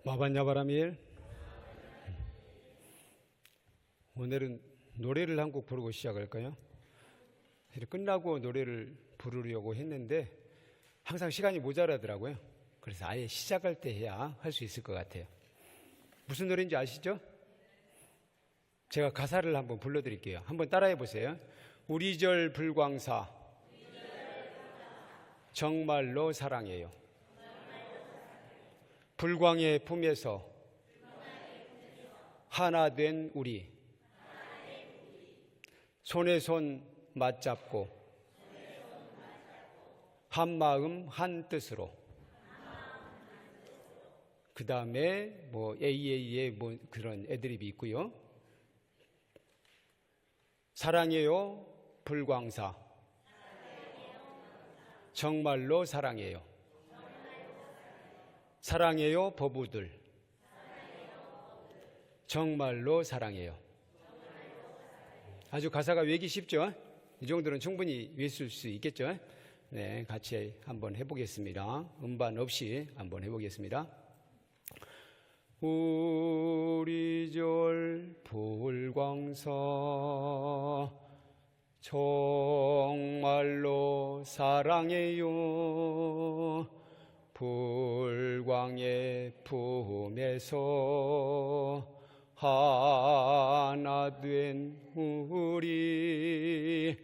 마반야바라밀. 오늘은 노래를 한 곡 부르고 시작할까요? 끝나고 노래를 부르려고 했는데 항상 시간이 모자라더라고요. 그래서 아예 시작할 때 해야 할 수 있을 것 같아요. 무슨 노래인지 아시죠? 제가 가사를 한번 불러드릴게요. 한번 따라해 보세요. 우리절 불광사 정말로 사랑해요. 불광의 품에서 하나 된 우리 손에 손 맞잡고 한 마음 한 뜻으로. 그 다음에 뭐 AA의 뭐 그런 애드립이 있고요. 사랑해요 불광사 정말로 사랑해요. 사랑해요 법우들 정말로 사랑해요. 아주 가사가 외기 쉽죠? 이 정도는 충분히 외울 수 있겠죠? 네, 같이 한번 해보겠습니다. 음반 없이 한번 해보겠습니다. 우리절 불광사 정말로 사랑해요. 불광의 품에서 하나 된 우리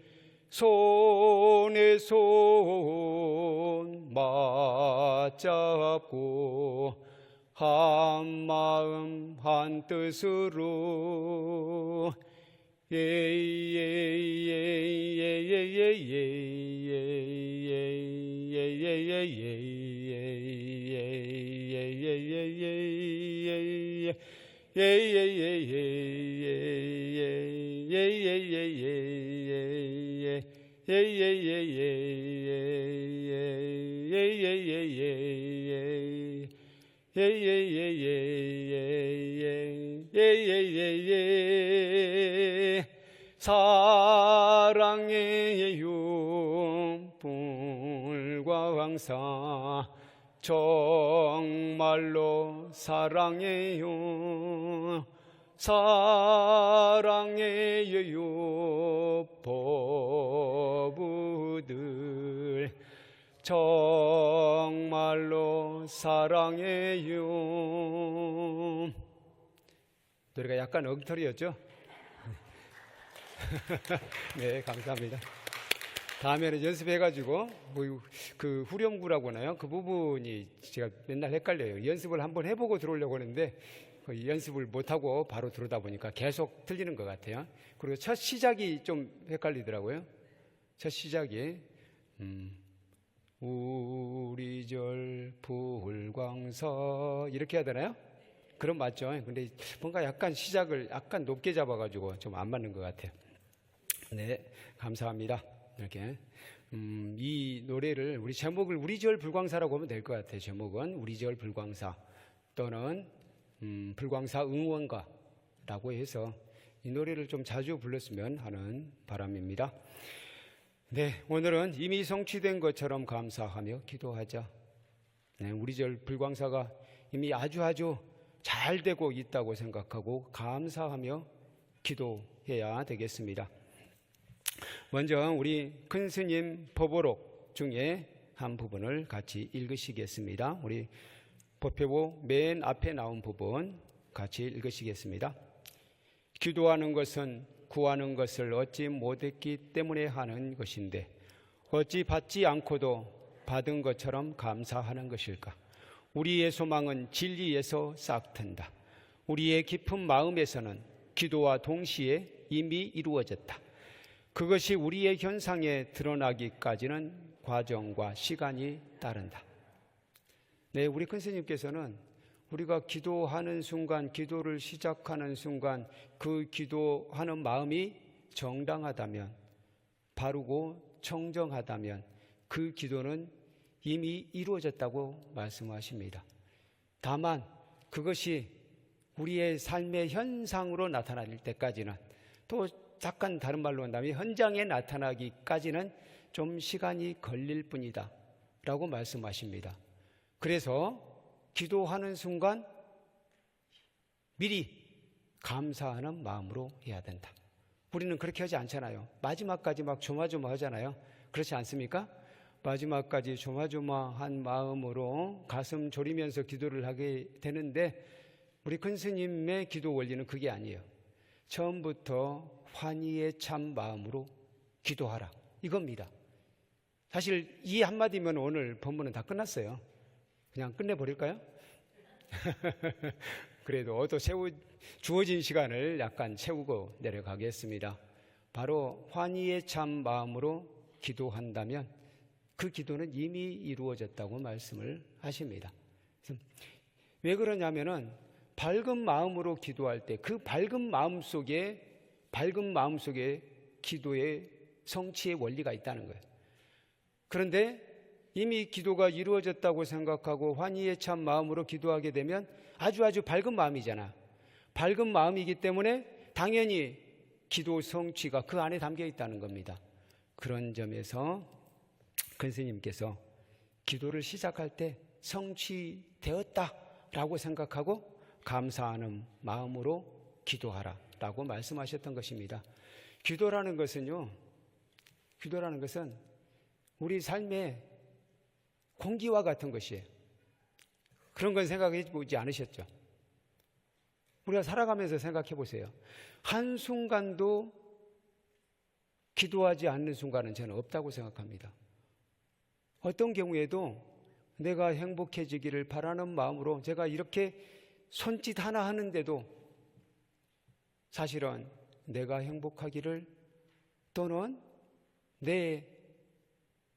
손에 손 맞잡고 한 마음 한 뜻으로 사랑해요 불광사 정말로 사랑해요. 사랑해요 법우들 정말로 사랑해요. 노래가 약간 엉터리였죠? 네, 감사합니다. 다음에는 연습해가지고 그 후렴구라고 하나요? 그 부분이 제가 맨날 헷갈려요. 연습을 한번 해보고 들어오려고 하는데 연습을 못하고 바로 들어오다 보니까 계속 틀리는 것 같아요. 그리고 첫 시작이 좀 헷갈리더라고요. 첫 시작이 우리절 불광사 이렇게 하잖아요. 그럼 맞죠? 근데 뭔가 약간 시작을 약간 높게 잡아가지고 좀 안 맞는 것 같아요. 네, 감사합니다. 이렇게 이 노래를 우리 제목을 우리절 불광사라고 하면 될 것 같아요. 제목은 우리절 불광사 또는 불광사 응원가라고 해서 이 노래를 좀 자주 불렀으면 하는 바람입니다. 네, 오늘은 이미 성취된 것처럼 감사하며 기도하자. 네, 우리절 불광사가 이미 아주 잘 되고 있다고 생각하고 감사하며 기도해야 되겠습니다. 먼저 우리 큰 스님 법오록 중에 한 부분을 같이 읽으시겠습니다. 우리 법회보 맨 앞에 나온 부분 같이 읽으시겠습니다. 기도하는 것은 구하는 것을 얻지 못했기 때문에 하는 것인데 어찌 받지 않고도 받은 것처럼 감사하는 것일까? 우리의 소망은 진리에서 싹튼다. 우리의 깊은 마음에서는 기도와 동시에 이미 이루어졌다. 그것이 우리의 현상에 드러나기까지는 과정과 시간이 따른다. 네, 우리 큰 스님께서는 우리가 기도하는 순간, 기도를 시작하는 순간 그 기도하는 마음이 정당하다면, 바르고 청정하다면 그 기도는 이미 이루어졌다고 말씀하십니다. 다만 그것이 우리의 삶의 현상으로 나타날 때까지는, 또 잠깐 다른 말로 한다면 현장에 나타나기까지는 좀 시간이 걸릴 뿐이다 라고 말씀하십니다. 그래서 기도하는 순간 미리 감사하는 마음으로 해야 된다. 우리는 그렇게 하지 않잖아요. 마지막까지 막 조마조마하잖아요. 그렇지 않습니까? 마지막까지 조마조마한 마음으로 가슴 졸이면서 기도를 하게 되는데 우리 큰 스님의 기도 원리는 그게 아니에요. 처음부터 환희의 참 마음으로 기도하라, 이겁니다. 사실 이 한마디면 오늘 본문은 다 끝났어요. 그냥 끝내버릴까요? 그래도 주어진 시간을 약간 채우고 내려가겠습니다. 바로 환희의 참 마음으로 기도한다면 그 기도는 이미 이루어졌다고 말씀을 하십니다. 왜 그러냐면은 밝은 마음으로 기도할 때 그 밝은 마음 속에 기도의 성취의 원리가 있다는 거예요. 그런데 이미 기도가 이루어졌다고 생각하고 환희의 참 마음으로 기도하게 되면 아주 밝은 마음이잖아. 밝은 마음이기 때문에 당연히 기도 성취가 그 안에 담겨 있다는 겁니다. 그런 점에서 큰 스님께서 기도를 시작할 때 성취되었다라고 생각하고 감사하는 마음으로 기도하라라고 말씀하셨던 것입니다. 기도라는 것은 우리 삶의 공기와 같은 것이에요. 그런 건 생각해 보지 않으셨죠? 우리가 살아가면서 생각해 보세요. 한순간도 기도하지 않는 순간은 저는 없다고 생각합니다. 어떤 경우에도 내가 행복해지기를 바라는 마음으로 제가 이렇게 손짓 하나 하는데도 사실은 내가 행복하기를 또는 내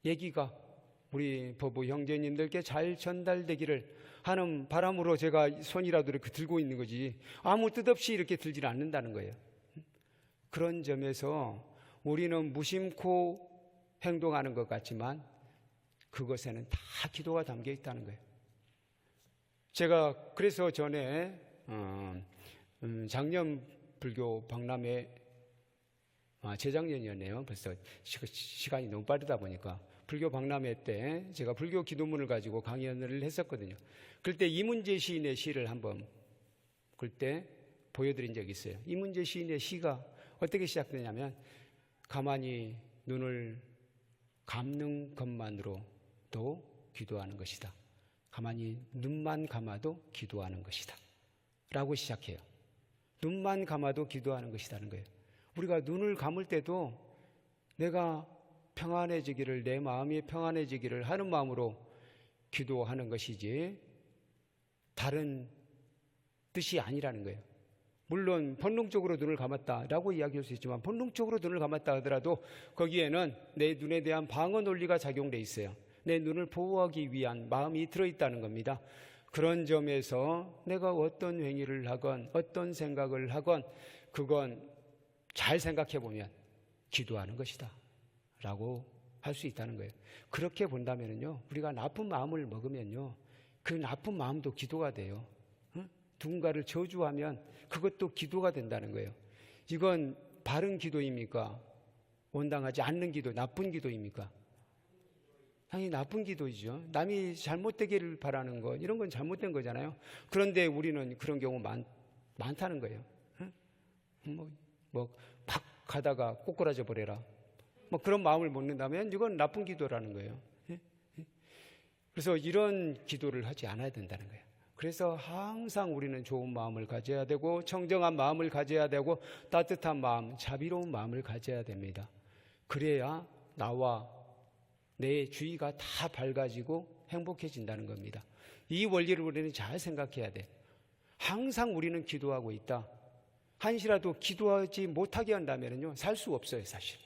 얘기가 우리 법부 형제님들께 잘 전달되기를 하는 바람으로 제가 손이라도 이렇게 들고 있는 거지 아무 뜻 없이 이렇게 들지는 않는다는 거예요. 그런 점에서 우리는 무심코 행동하는 것 같지만 그것에는 다 기도가 담겨 있다는 거예요. 제가 그래서 전에 작년 불교 박람회 재작년이었네요. 벌써 시간이 너무 빠르다 보니까 불교 박람회 때 제가 불교 기도문을 가지고 강연을 했었거든요. 그때 이문재 시인의 시를 한번 그때 보여드린 적이 있어요. 이문재 시인의 시가 어떻게 시작되냐면 가만히 눈을 감는 것만으로도 기도하는 것이다. 가만히 눈만 감아도 기도하는 것이다 라고 시작해요. 눈만 감아도 기도하는 것이라는 거예요. 우리가 눈을 감을 때도 내가 평안해지기를, 내 마음이 평안해지기를 하는 마음으로 기도하는 것이지 다른 뜻이 아니라는 거예요. 물론 본능적으로 눈을 감았다라고 이야기할 수 있지만 본능적으로 눈을 감았다 하더라도 거기에는 내 눈에 대한 방어 논리가 작용돼 있어요. 내 눈을 보호하기 위한 마음이 들어있다는 겁니다. 그런 점에서 내가 어떤 행위를 하건 어떤 생각을 하건 그건 잘 생각해 보면 기도하는 것이다 라고 할 수 있다는 거예요. 그렇게 본다면요, 우리가 나쁜 마음을 먹으면요, 그 나쁜 마음도 기도가 돼요. 누군가를 저주하면 그것도 기도가 된다는 거예요. 이건 바른 기도입니까? 온당하지 않는 기도, 나쁜 기도입니까? 당연히 나쁜 기도이죠. 남이 잘못되기를 바라는 것, 이런 건 잘못된 거잖아요. 그런데 우리는 그런 경우 많다는 거예요. 막 가다가 꼬꾸라져 버려라. 그런 마음을 먹는다면 이건 나쁜 기도라는 거예요. 그래서 이런 기도를 하지 않아야 된다는 거예요. 그래서 항상 우리는 좋은 마음을 가져야 되고 청정한 마음을 가져야 되고 따뜻한 마음, 자비로운 마음을 가져야 됩니다. 그래야 나와 내 주위가 다 밝아지고 행복해진다는 겁니다. 이 원리를 우리는 잘 생각해야 돼. 항상 우리는 기도하고 있다. 한시라도 기도하지 못하게 한다면요, 살 수 없어요, 사실.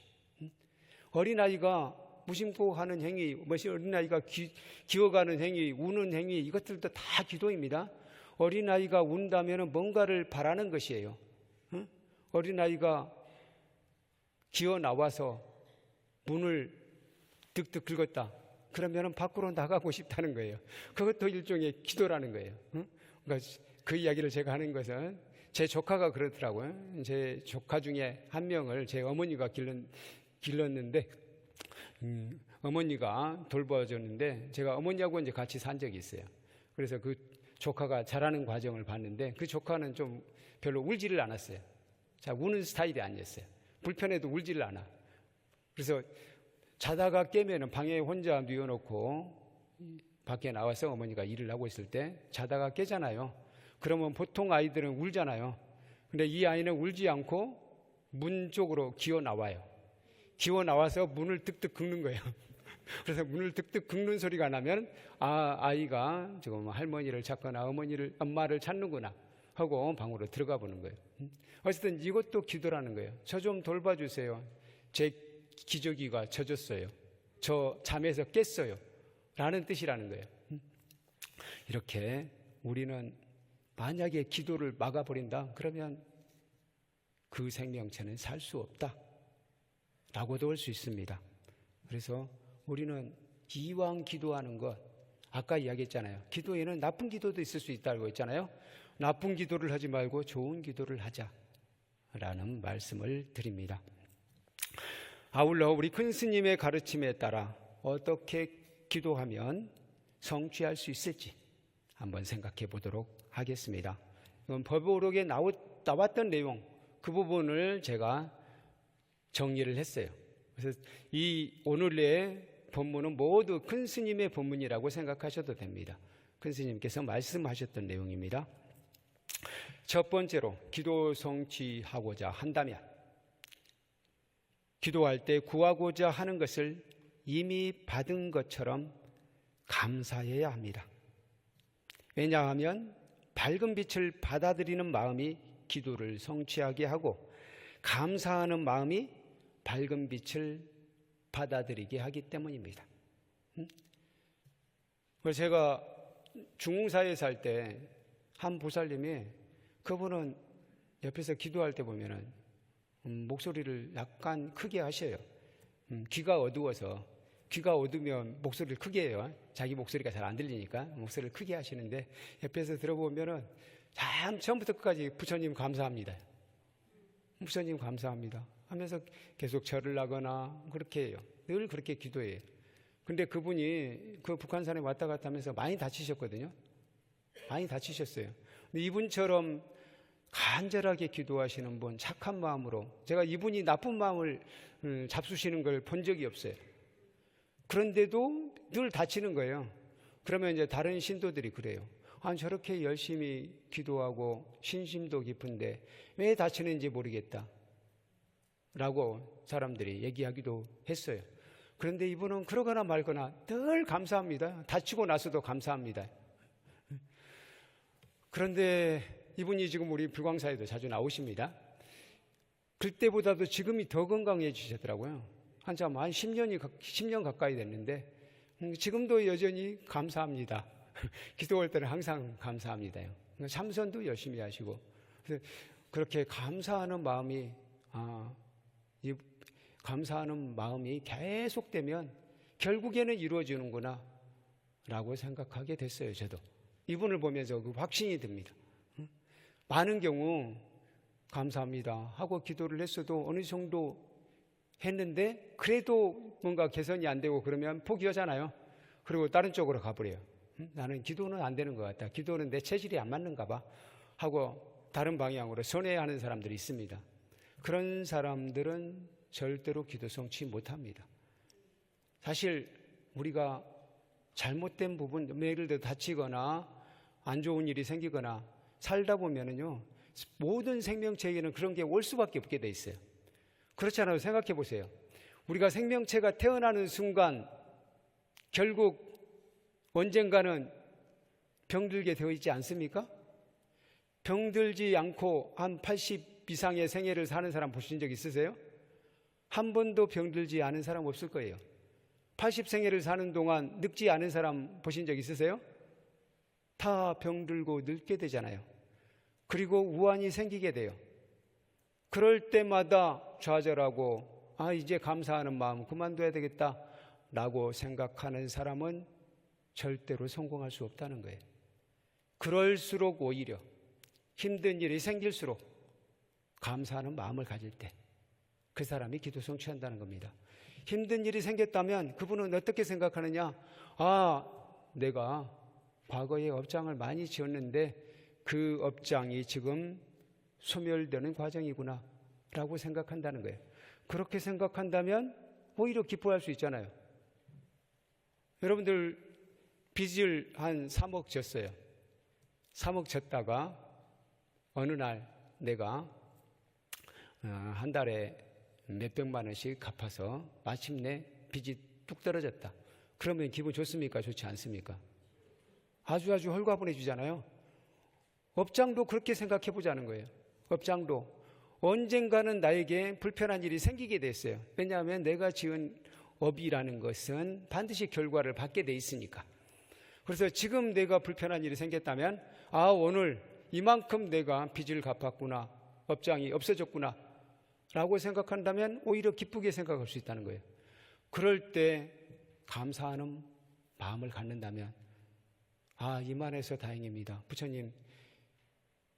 어린아이가 무심코 하는 행위, 어린아이가 기어가는 행위, 우는 행위, 이것들도 다 기도입니다. 어린아이가 운다면 뭔가를 바라는 것이에요. 어린아이가 기어 나와서 문을 득득 긁었다. 그러면 밖으로 나가고 싶다는 거예요. 그것도 일종의 기도라는 거예요. 그러니까 그 이야기를 제가 하는 것은 제 조카가 그러더라고요. 제 조카 중에 한 명을 제 어머니가 길렀는데 어머니가 돌봐줬는데 제가 어머니하고 이제 같이 산 적이 있어요. 그래서 그 조카가 자라는 과정을 봤는데 그 조카는 좀 별로 울지를 않았어요. 자, 우는 스타일이 아니었어요. 불편해도 울지를 않아. 그래서 자다가 깨면은 방에 혼자 누워놓고 밖에 나와서 어머니가 일을 하고 있을 때 자다가 깨잖아요. 그러면 보통 아이들은 울잖아요. 근데 이 아이는 울지 않고 문 쪽으로 기어 나와요. 기어 나와서 문을 득득 긁는 거예요. 그래서 문을 득득 긁는 소리가 나면 아이가 지금 할머니를 찾거나 엄마를 찾는구나 하고 방으로 들어가 보는 거예요. 어쨌든 이것도 기도라는 거예요. 저 좀 돌봐주세요. 제 기저귀가 젖었어요. 저 잠에서 깼어요. 라는 뜻이라는 거예요. 이렇게 우리는 만약에 기도를 막아버린다 그러면 그 생명체는 살 수 없다 라고도 할 수 있습니다. 그래서 우리는 이왕 기도하는 것, 아까 이야기했잖아요. 기도에는 나쁜 기도도 있을 수 있다고 했잖아요. 나쁜 기도를 하지 말고 좋은 기도를 하자라는 말씀을 드립니다. 아울러 우리 큰 스님의 가르침에 따라 어떻게 기도하면 성취할 수 있을지 한번 생각해 보도록 하겠습니다. 이건 법오록에 나왔던 내용, 그 부분을 제가 정리를 했어요. 그래서 이 오늘의 본문은 모두 큰 스님의 본문이라고 생각하셔도 됩니다. 큰 스님께서 말씀하셨던 내용입니다. 첫 번째로 기도 성취하고자 한다면 기도할 때 구하고자 하는 것을 이미 받은 것처럼 감사해야 합니다. 왜냐하면 밝은 빛을 받아들이는 마음이 기도를 성취하게 하고 감사하는 마음이 밝은 빛을 받아들이게 하기 때문입니다. 그래서 제가 중흥사에 살 때 한 보살님이 그분은 옆에서 기도할 때 보면은 목소리를 약간 크게 하셔요. 귀가 어두워서 귀가 어두우면 목소리를 크게 해요. 자기 목소리가 잘 안 들리니까 목소리를 크게 하시는데 옆에서 들어보면은 참 처음부터 끝까지 부처님 감사합니다. 부처님 감사합니다 하면서 계속 절을 하거나 그렇게 해요. 늘 그렇게 기도해요. 근데 그분이 그 북한산에 왔다 갔다 하면서 많이 다치셨거든요. 많이 다치셨어요. 근데 이분처럼 간절하게 기도하시는 분, 착한 마음으로, 제가 이분이 나쁜 마음을 잡수시는 걸 본 적이 없어요. 그런데도 늘 다치는 거예요. 그러면 이제 다른 신도들이 그래요. 저렇게 열심히 기도하고 신심도 깊은데 왜 다치는지 모르겠다 라고 사람들이 얘기하기도 했어요. 그런데 이분은 그러거나 말거나 늘 감사합니다. 다치고 나서도 감사합니다. 그런데 이분이 지금 우리 불광사에도 자주 나오십니다. 그때보다도 지금이 더 건강해지셨더라고요. 한참 한 10년 가까이 됐는데 지금도 여전히 감사합니다. 기도할 때는 항상 감사합니다요. 참선도 열심히 하시고 그렇게 감사하는 마음이 감사하는 마음이 계속되면 결국에는 이루어지는구나 라고 생각하게 됐어요. 저도 이분을 보면서 그 확신이 듭니다. 많은 경우 감사합니다 하고 기도를 했어도 어느 정도 했는데 그래도 뭔가 개선이 안 되고 그러면 포기하잖아요. 그리고 다른 쪽으로 가버려요. 나는 기도는 안 되는 것 같다. 기도는 내 체질이 안 맞는가 봐 하고 다른 방향으로 선회하는 사람들이 있습니다. 그런 사람들은 절대로 기도 성취 못합니다. 사실 우리가 잘못된 부분, 예를 들어 다치거나 안 좋은 일이 생기거나 살다 보면은요, 모든 생명체에게는 그런 게 올 수밖에 없게 돼 있어요. 그렇지 않아요? 생각해 보세요. 우리가 생명체가 태어나는 순간 결국 언젠가는 병들게 되어 있지 않습니까? 병들지 않고 한 80 이상의 생애를 사는 사람 보신 적 있으세요? 한 번도 병들지 않은 사람 없을 거예요. 80생애를 사는 동안 늙지 않은 사람 보신 적 있으세요? 다 병들고 늙게 되잖아요. 그리고 우환이 생기게 돼요. 그럴 때마다 좌절하고 이제 감사하는 마음 그만둬야 되겠다 라고 생각하는 사람은 절대로 성공할 수 없다는 거예요. 그럴수록 오히려 힘든 일이 생길수록 감사하는 마음을 가질 때 그 사람이 기도 성취한다는 겁니다. 힘든 일이 생겼다면 그분은 어떻게 생각하느냐? 내가 과거에 업장을 많이 지었는데 그 업장이 지금 소멸되는 과정이구나 라고 생각한다는 거예요. 그렇게 생각한다면 오히려 기뻐할 수 있잖아요. 여러분들 빚을 한 3억 졌어요. 3억 졌다가 어느 날 내가 한 달에 몇백만 원씩 갚아서 마침내 빚이 뚝 떨어졌다. 그러면 기분 좋습니까? 좋지 않습니까? 아주 홀가분해지잖아요. 업장도 그렇게 생각해 보자는 거예요. 업장도 언젠가는 나에게 불편한 일이 생기게 됐어요. 왜냐하면 내가 지은 업이라는 것은 반드시 결과를 받게 돼 있으니까. 그래서 지금 내가 불편한 일이 생겼다면 오늘 이만큼 내가 빚을 갚았구나, 업장이 없어졌구나 라고 생각한다면 오히려 기쁘게 생각할 수 있다는 거예요. 그럴 때 감사하는 마음을 갖는다면 이만해서 다행입니다. 부처님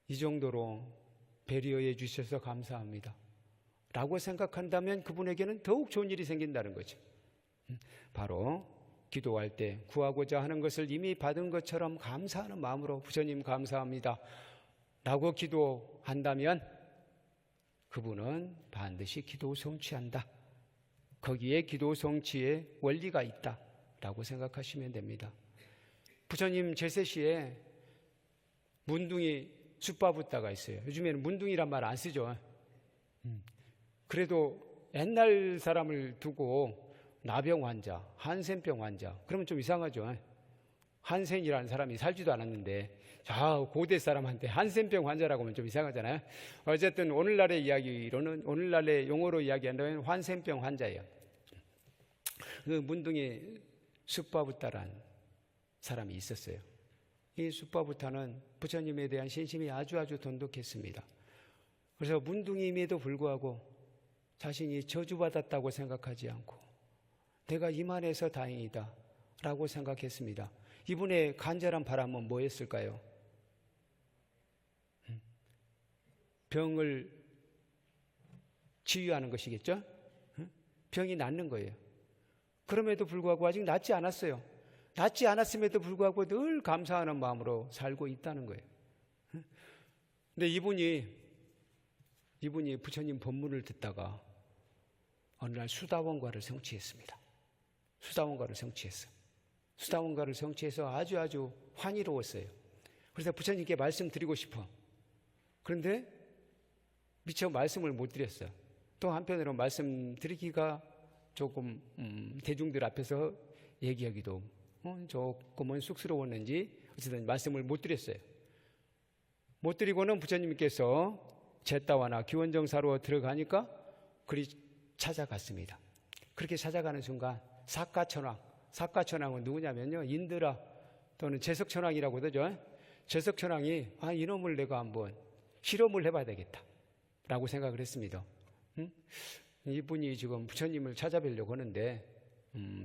이 정도로 배려해 주셔서 감사합니다 라고 생각한다면 그분에게는 더욱 좋은 일이 생긴다는 거죠. 바로 기도할 때 구하고자 하는 것을 이미 받은 것처럼 감사하는 마음으로 부처님 감사합니다 라고 기도한다면 그분은 반드시 기도 성취한다. 거기에 기도 성취의 원리가 있다 라고 생각하시면 됩니다. 부처님 제세시에 문둥이 숫바붓다가 있어요. 요즘에는 문둥이란 말 안 쓰죠. 그래도 옛날 사람을 두고 나병 환자, 한센병 환자 그러면 좀 이상하죠. 한센이라는 사람이 살지도 않았는데 고대 사람한테 한센병 환자라고 하면 좀 이상하잖아요. 어쨌든 오늘날의 이야기로는, 오늘날의 용어로 이야기한다면 한센병 환자예요. 그 문둥이 숫바붓다란 사람이 있었어요. 이 숫바붓다는 부처님에 대한 신심이 아주 돈독했습니다. 그래서 문둥이임에도 불구하고 자신이 저주받았다고 생각하지 않고 내가 이만해서 다행이다 라고 생각했습니다. 이분의 간절한 바람은 뭐였을까요? 병을 치유하는 것이겠죠? 병이 낫는 거예요. 그럼에도 불구하고 아직 낫지 않았어요. 낫지 않았음에도 불구하고 늘 감사하는 마음으로 살고 있다는 거예요. 근데 이분이 부처님 법문을 듣다가 어느 날 수다원가를 성취했습니다. 수다원가를 성취해서 아주 환희로웠어요. 그래서 부처님께 말씀드리고 싶어. 그런데 미처 말씀을 못 드렸어요. 또 한편으로 말씀드리기가 조금 대중들 앞에서 얘기하기도 조금은 쑥스러웠는지 어쨌든 말씀을 못 드렸어요. 못 드리고는 부처님께서 제따와나 기원정사로 들어가니까 그리 찾아갔습니다. 그렇게 찾아가는 순간 사가천왕은 누구냐면요, 인드라 또는 제석천왕이라고 그러죠. 제석천왕이 이놈을 내가 한번 실험을 해봐야 되겠다 라고 생각을 했습니다. 이분이 지금 부처님을 찾아뵈려고 하는데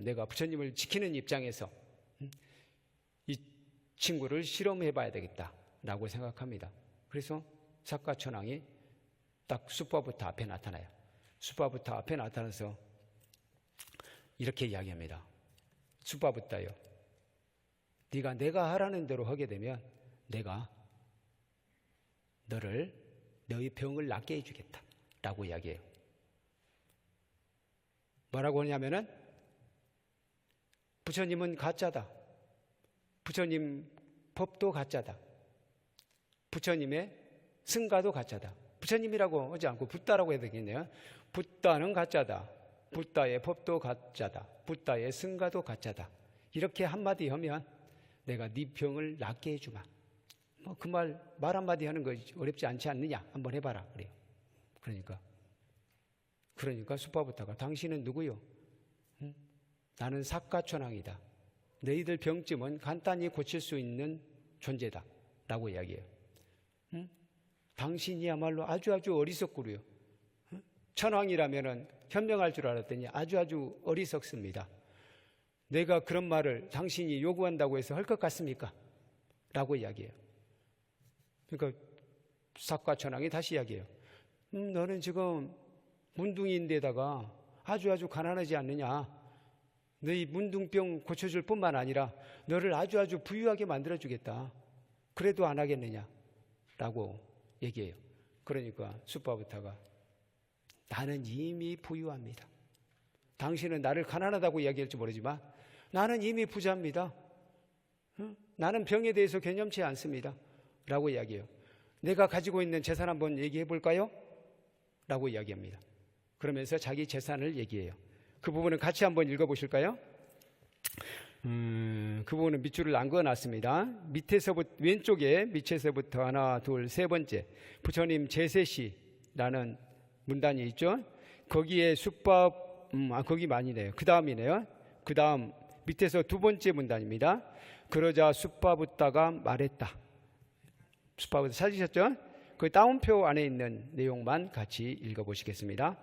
내가 부처님을 지키는 입장에서 이 친구를 실험해봐야 되겠다 라고 생각합니다. 그래서 사가천왕이 딱 숫바부터 앞에 나타나요. 숫바부터 앞에 나타나서 이렇게 이야기합니다. 숫바부타요, 네가 내가 하라는 대로 하게 되면 내가 너의 병을 낫게 해주겠다 라고 이야기해요. 뭐라고 하냐면은 부처님은 가짜다. 부처님 법도 가짜다. 부처님의 승가도 가짜다. 부처님이라고 하지 않고 붓다라고 해야 되겠네요. 붓다는 가짜다. 붓다의 법도 가짜다. 붓다의 승가도 가짜다. 이렇게 한마디 하면 내가 네 병을 낫게 해주마. 그 말 한마디 하는 거 어렵지 않지 않느냐? 한번 해봐라. 그래요. 그러니까 숫바부타가 당신은 누구요? 나는 사가천왕이다. 너희들 병쯤은 간단히 고칠 수 있는 존재다 라고 이야기해요. 당신이야말로 아주 어리석구려. 천왕이라면 현명할 줄 알았더니 아주 어리석습니다. 내가 그런 말을 당신이 요구한다고 해서 할 것 같습니까? 라고 이야기해요. 그러니까 사가천왕이 다시 이야기해요. 너는 지금 문둥이인데다가 아주 가난하지 않느냐? 너희 문둥병 고쳐줄 뿐만 아니라 너를 아주 부유하게 만들어주겠다. 그래도 안 하겠느냐? 라고 얘기해요. 그러니까 숫바부타가 나는 이미 부유합니다. 당신은 나를 가난하다고 이야기할지 모르지만 나는 이미 부자입니다. 나는 병에 대해서 개념치 않습니다. 라고 이야기해요. 내가 가지고 있는 재산 한번 얘기해 볼까요? 라고 이야기합니다. 그러면서 자기 재산을 얘기해요. 그 부분은 같이 한번 읽어보실까요? 그 부분은 밑줄을 안 그어놨습니다. 왼쪽에 밑에서부터 하나, 둘, 세 번째 부처님 제세시라는 문단이 있죠. 거기에 숫밥, 거기 많이네요. 그 다음이네요. 그 다음 밑에서 두 번째 문단입니다. 그러자 숫바부타가 말했다. 숫바부타 찾으셨죠? 그 다운표 안에 있는 내용만 같이 읽어보시겠습니다.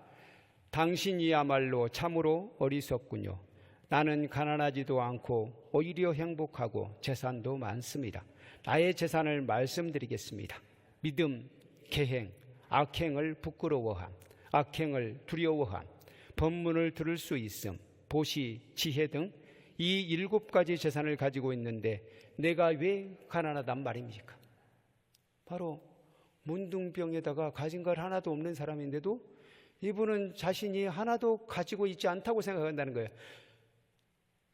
당신이야말로 참으로 어리석군요. 나는 가난하지도 않고 오히려 행복하고 재산도 많습니다. 나의 재산을 말씀드리겠습니다. 믿음, 계행, 악행을 부끄러워함, 악행을 두려워함, 법문을 들을 수 있음, 보시, 지혜 등 이 7가지 재산을 가지고 있는데 내가 왜 가난하단 말입니까? 바로 문둥병에다가 가진 걸 하나도 없는 사람인데도 이분은 자신이 하나도 가지고 있지 않다고 생각한다는 거예요.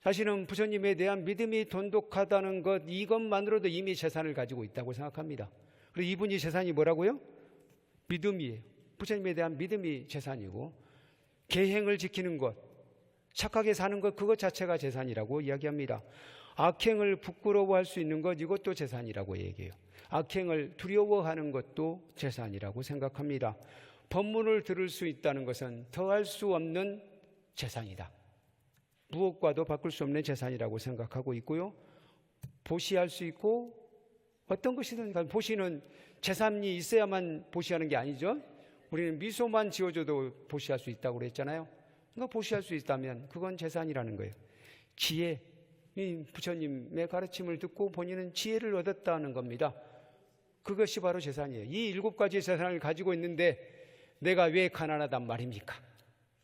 자신은 부처님에 대한 믿음이 돈독하다는 것, 이것만으로도 이미 재산을 가지고 있다고 생각합니다. 그리고 이분이 재산이 뭐라고요? 믿음이에요. 부처님에 대한 믿음이 재산이고, 계행을 지키는 것, 착하게 사는 것, 그것 자체가 재산이라고 이야기합니다. 악행을 부끄러워할 수 있는 것, 이것도 재산이라고 얘기해요. 악행을 두려워하는 것도 재산이라고 생각합니다. 법문을 들을 수 있다는 것은 더할 수 없는 재산이다. 무엇과도 바꿀 수 없는 재산이라고 생각하고 있고요. 보시할 수 있고, 어떤 것이든 보시는 재산이 있어야만 보시하는 게 아니죠. 우리는 미소만 지어줘도 보시할 수 있다고 그랬잖아요. 그러니까 보시할 수 있다면 그건 재산이라는 거예요. 지혜, 이 부처님의 가르침을 듣고 본인은 지혜를 얻었다는 겁니다. 그것이 바로 재산이에요. 이 7가지 재산을 가지고 있는데 내가 왜 가난하단 말입니까?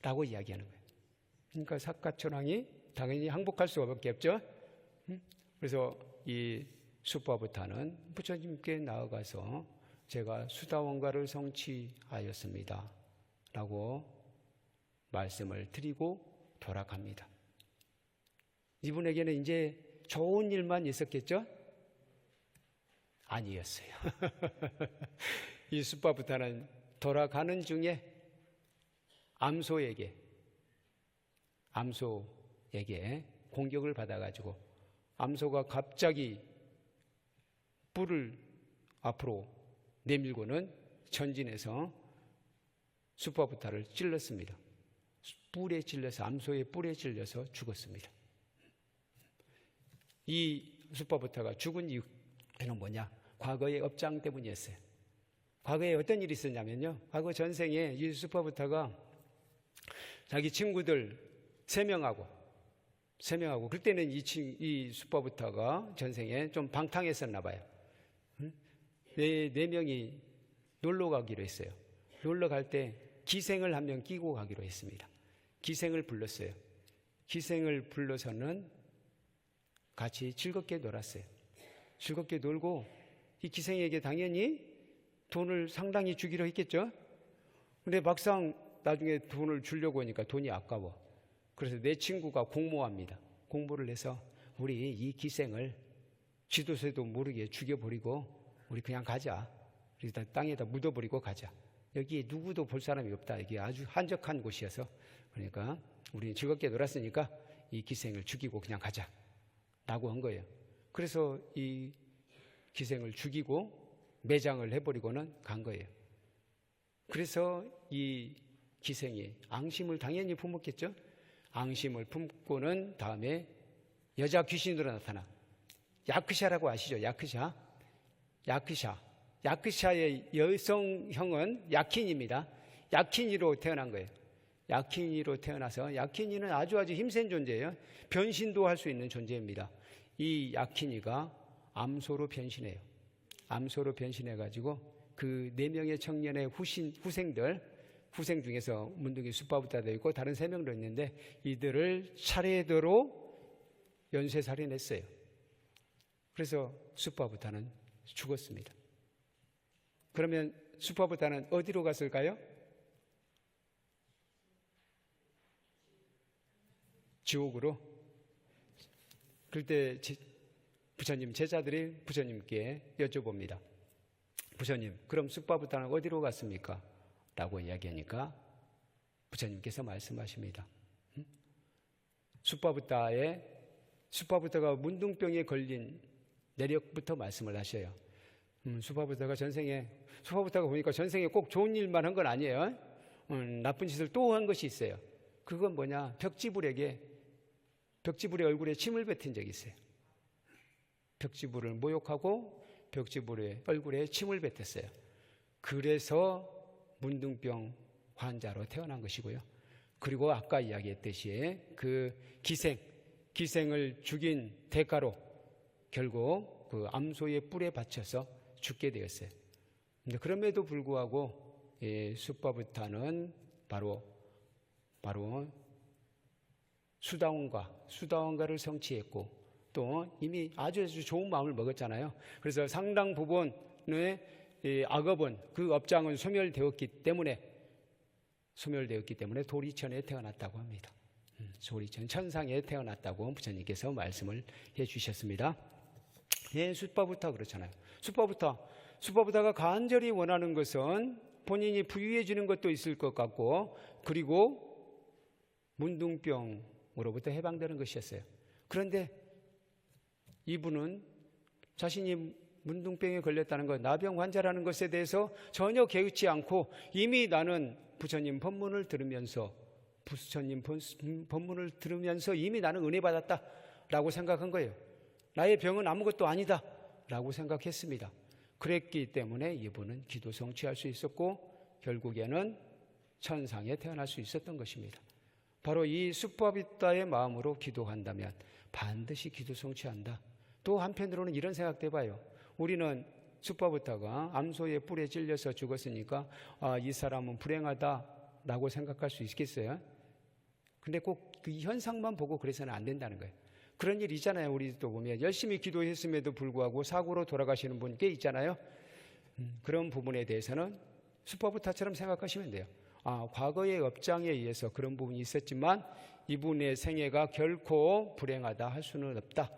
라고 이야기하는 거예요. 그러니까 사카천왕이 당연히 항복할 수밖에 없죠. 그래서 이 숫바부타는 부처님께 나아가서 제가 수다원가를 성취하였습니다. 라고 말씀을 드리고 돌아갑니다. 이분에게는 이제 좋은 일만 있었겠죠? 아니었어요. 이 숫바부타는 돌아가는 중에 암소에게 공격을 받아가지고 암소가 갑자기 뿔을 앞으로 내밀고는 전진해서 숫바부타를 찔렀습니다. 암소의 뿔에 찔려서 죽었습니다. 이 숫바부타가 죽은 이유는 뭐냐? 과거의 업장 때문이었어요. 과거에 어떤 일이 있었냐면요. 과거 전생에 이 숫바부타가 자기 친구들 3명하고 그때는 이 숫바부타가 전생에 좀 방탕했었나 봐요. 네 명이 놀러 가기로 했어요. 놀러 갈 때 기생을 한 명 끼고 가기로 했습니다. 기생을 불렀어요. 기생을 불러서는 같이 즐겁게 놀았어요. 즐겁게 놀고 이 기생에게 당연히 돈을 상당히 주기로 했겠죠. 근데 막상 나중에 돈을 주려고 하니까 돈이 아까워. 그래서 내 친구가 공모합니다. 공모를 해서 우리 이 기생을 지도새도 모르게 죽여버리고 우리 그냥 가자. 일단 땅에다 묻어버리고 가자. 여기에 누구도 볼 사람이 없다. 이게 아주 한적한 곳이어서 그러니까 우리는 즐겁게 놀았으니까 이 기생을 죽이고 그냥 가자. 라고 한 거예요. 그래서 이 기생을 죽이고 매장을 해버리고는 간 거예요. 그래서 이 기생이 앙심을 당연히 품었겠죠. 앙심을 품고는 다음에 여자 귀신으로 나타나. 야크샤라고 아시죠? 야크샤의 여성형은 야킨입니다. 야킨이로 태어난 거예요. 야킨이로 태어나서 야킨이는 아주 힘센 존재예요. 변신도 할 수 있는 존재입니다. 이 야킨이가 암소로 변신해요. 암소로 변신해가지고 그 4명의 청년의 후생들 후생 중에서 문둥이 숫바부타도 있고 다른 3명도 있는데 이들을 차례대로 연쇄살인했어요. 그래서 숫바부타는 죽었습니다. 그러면 숫바부타는 어디로 갔을까요? 지옥으로. 그때 부처님 제자들이 부처님께 여쭤봅니다. 부처님, 그럼 숫바부타는 어디로 갔습니까? 라고 이야기하니까 부처님께서 말씀하십니다. 숫바부타가 문둥병에 걸린 내력부터 말씀을 하셔요. 숫바부타가 보니까 전생에 꼭 좋은 일만 한 건 아니에요. 나쁜 짓을 또 한 것이 있어요. 그건 뭐냐? 벽지불의 얼굴에 침을 뱉은 적이 있어요. 벽지불을 모욕하고 벽지불의 얼굴에 침을 뱉었어요. 그래서 문둥병 환자로 태어난 것이고요. 그리고 아까 이야기했듯이 그 기생을 죽인 대가로 결국 그 암소의 뿔에 받쳐서 죽게 되었어요. 그럼에도 불구하고 숫바부타는 바로 수다원가를 성취했고 또 이미 아주 좋은 마음을 먹었잖아요. 그래서 상당 부분의 악업은 그 업장은 소멸되었기 때문에 도리천에 태어났다고 합니다. 도리천 천상에 태어났다고 부처님께서 말씀을 해주셨습니다. 숫바부타 그렇잖아요. 숫바부타가 간절히 원하는 것은 본인이 부유해지는 것도 있을 것 같고 그리고 문둥병으로부터 해방되는 것이었어요. 그런데 이분은 자신이 문둥병에 걸렸다는 것, 나병 환자라는 것에 대해서 전혀 개의치 않고 이미 나는 부처님 법문을 들으면서 이미 나는 은혜 받았다라고 생각한 거예요. 나의 병은 아무것도 아니다라고 생각했습니다. 그랬기 때문에 이분은 기도 성취할 수 있었고 결국에는 천상에 태어날 수 있었던 것입니다. 바로 이 숫바부타의 마음으로 기도한다면 반드시 기도 성취한다. 또 한편으로는 이런 생각도 해봐요. 우리는 숫바부타가 암소의 뿔에 찔려서 죽었으니까 이 사람은 불행하다라고 생각할 수 있겠어요? 근데 꼭 그 현상만 보고 그래서는 안 된다는 거예요. 그런 일 있잖아요. 우리도 보면 열심히 기도했음에도 불구하고 사고로 돌아가시는 분 꽤 있잖아요. 그런 부분에 대해서는 숫바부타처럼 생각하시면 돼요. 과거의 업장에 의해서 그런 부분이 있었지만 이분의 생애가 결코 불행하다 할 수는 없다.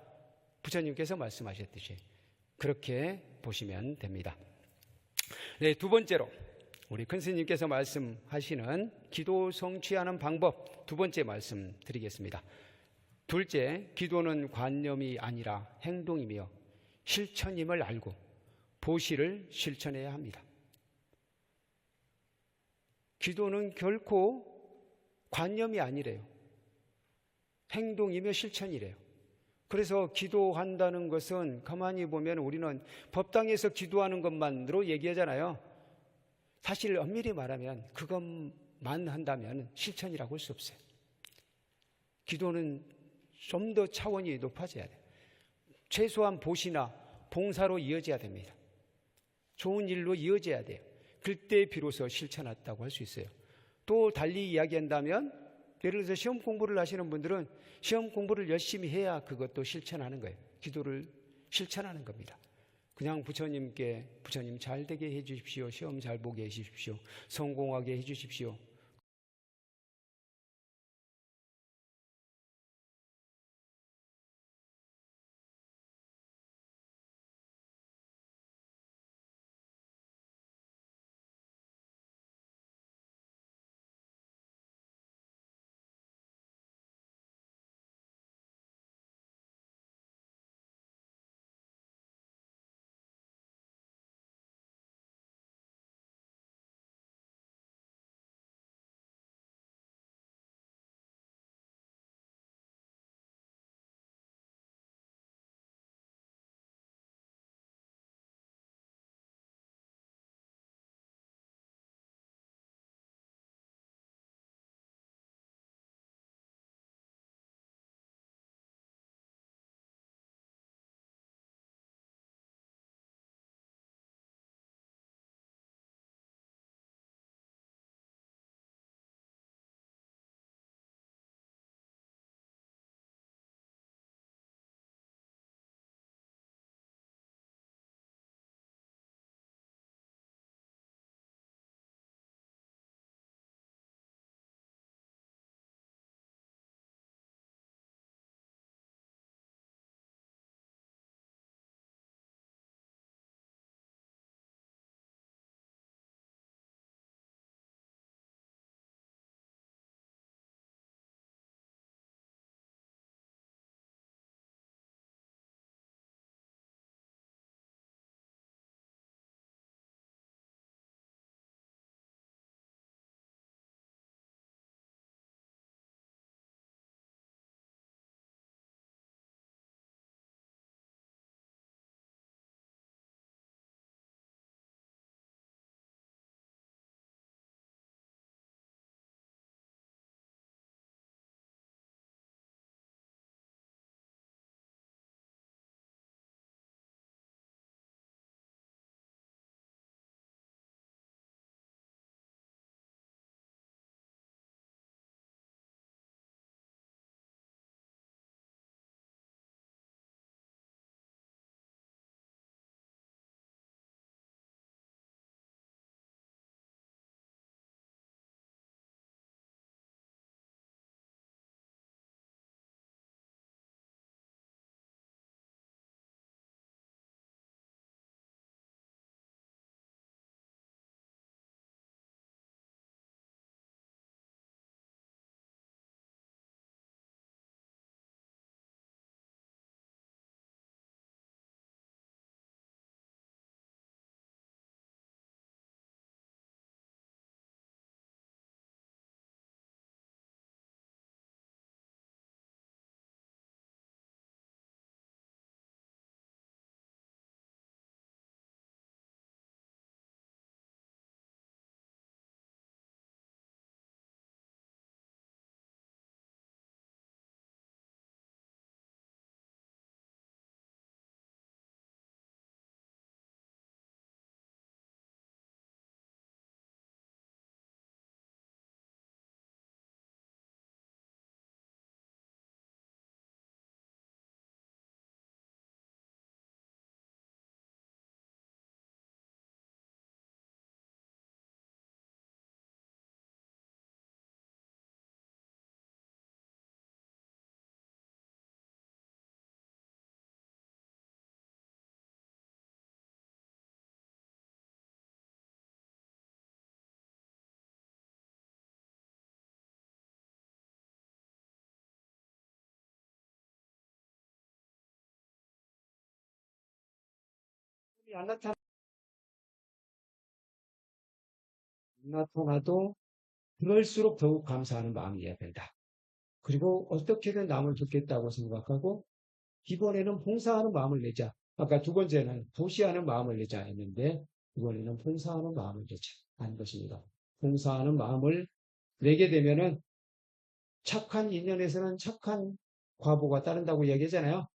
부처님께서 말씀하셨듯이 그렇게 보시면 됩니다. 네, 두 번째로 우리 큰 스님께서 말씀하시는 기도 성취하는 방법 두 번째 말씀 드리겠습니다. 둘째, 기도는 관념이 아니라 행동이며 실천임을 알고 보시를 실천해야 합니다. 기도는 결코 관념이 아니래요. 행동이며 실천이래요. 그래서 기도한다는 것은 가만히 보면 우리는 법당에서 기도하는 것만으로 얘기하잖아요. 사실 엄밀히 말하면 그것만 한다면 실천이라고 할 수 없어요. 기도는 좀 더 차원이 높아져야 돼요. 최소한 보시나 봉사로 이어져야 됩니다. 좋은 일로 이어져야 돼요. 그때 비로소 실천했다고 할 수 있어요. 또 달리 이야기한다면 예를 들어서 시험 공부를 하시는 분들은 시험 공부를 열심히 해야 그것도 실천하는 거예요. 기도를 실천하는 겁니다. 그냥 부처님께 부처님 잘 되게 해 주십시오. 시험 잘 보게 해 주십시오. 성공하게 해 주십시오. 안 나타나도 그럴수록 더욱 감사하는 마음이어야 된다. 그리고 어떻게든 남을 돕겠다고 생각하고 이번에는 봉사하는 마음을 내자. 아까 두 번째는 도시하는 마음을 내자 했는데 이번에는 봉사하는 마음을 내자 하는 것입니다. 봉사하는 마음을 내게 되면은 착한 인연에서는 착한 과보가 따른다고 얘기하잖아요.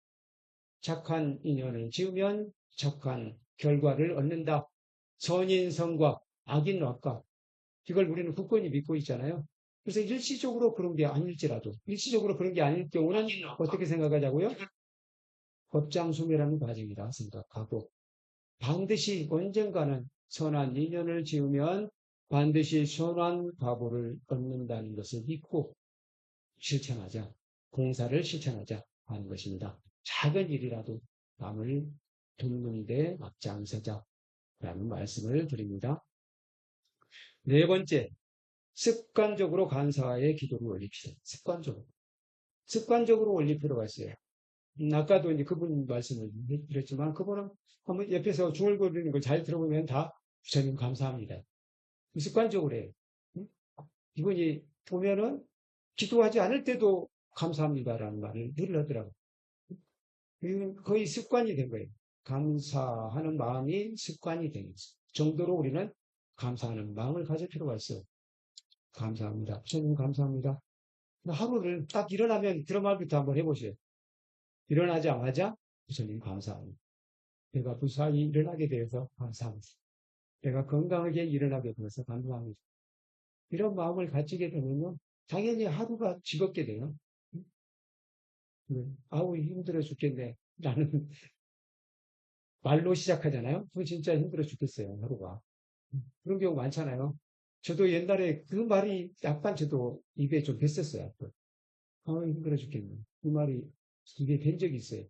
착한 인연을 지으면 착한 결과를 얻는다. 선인성과 악인악과 이걸 우리는 굳건히 믿고 있잖아요. 그래서 일시적으로 그런 게 아닐지라도 일시적으로 그런 게 아닐 경우는 어떻게 생각하자고요? 법장수매라는 과정이라 생각하고 반드시 언젠가는 선한 인연을 지으면 반드시 선한 과보를 얻는다는 것을 믿고 실천하자. 공사를 실천하자 하는 것입니다. 작은 일이라도 남을 돕는 데 앞장서자 라는 말씀을 드립니다. 네 번째, 습관적으로 감사의 기도를 올립시다. 습관적으로 올릴 필요가 있어요. 아까도 이제 그분 말씀을 드렸지만 그분은 한번 옆에서 중얼거리는 걸 잘 들어보면 다 부처님 감사합니다. 습관적으로 해요. 이분이 보면은 기도하지 않을 때도 감사합니다라는 말을 늘 하더라고요. 이건 거의 습관이 된 거예요. 감사하는 마음이 습관이 된 정도로 우리는 감사하는 마음을 가질 필요가 있어요. 감사합니다. 부처님 감사합니다. 하루를 딱 일어나면 그런 말부터 한번 해보세요. 일어나자마자 부처님 감사합니다. 내가 무사히 일어나게 되어서 감사합니다. 내가 건강하게 일어나게 되어서 감사합니다. 이런 마음을 가지게 되면요. 당연히 하루가 즐겁게 돼요. 아우 힘들어 죽겠네. 라는 말로 시작하잖아요. 그거 진짜 힘들어 죽겠어요. 하루가. 그런 경우 많잖아요. 저도 옛날에 그 말이 약간 저도 입에 좀 뱄었어요. 아우 힘들어 죽겠네. 그 말이 입에 밴 적이 있어요.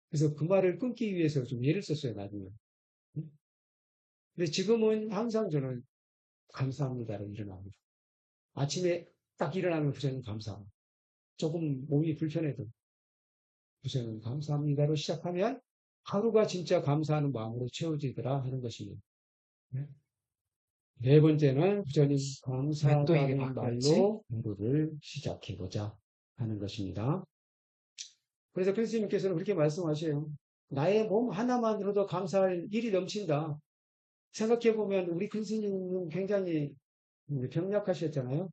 그래서 그 말을 끊기 위해서 좀 예를 썼어요. 나중에. 근데 지금은 항상 저는 감사합니다를 일어납니다. 아침에 딱 일어나면 부처님 감사합니다. 조금 몸이 불편해도 부처님 감사합니다로 시작하면 하루가 진짜 감사하는 마음으로 채워지더라 하는 것입니다. 네 번째는 부처님 감사하다는 말로 공부를 시작해보자 하는 것입니다. 그래서 교수님께서는 그렇게 말씀하셔요. 나의 몸 하나만으로도 감사할 일이 넘친다. 생각해보면 우리 큰 스님은 굉장히 병약하셨잖아요.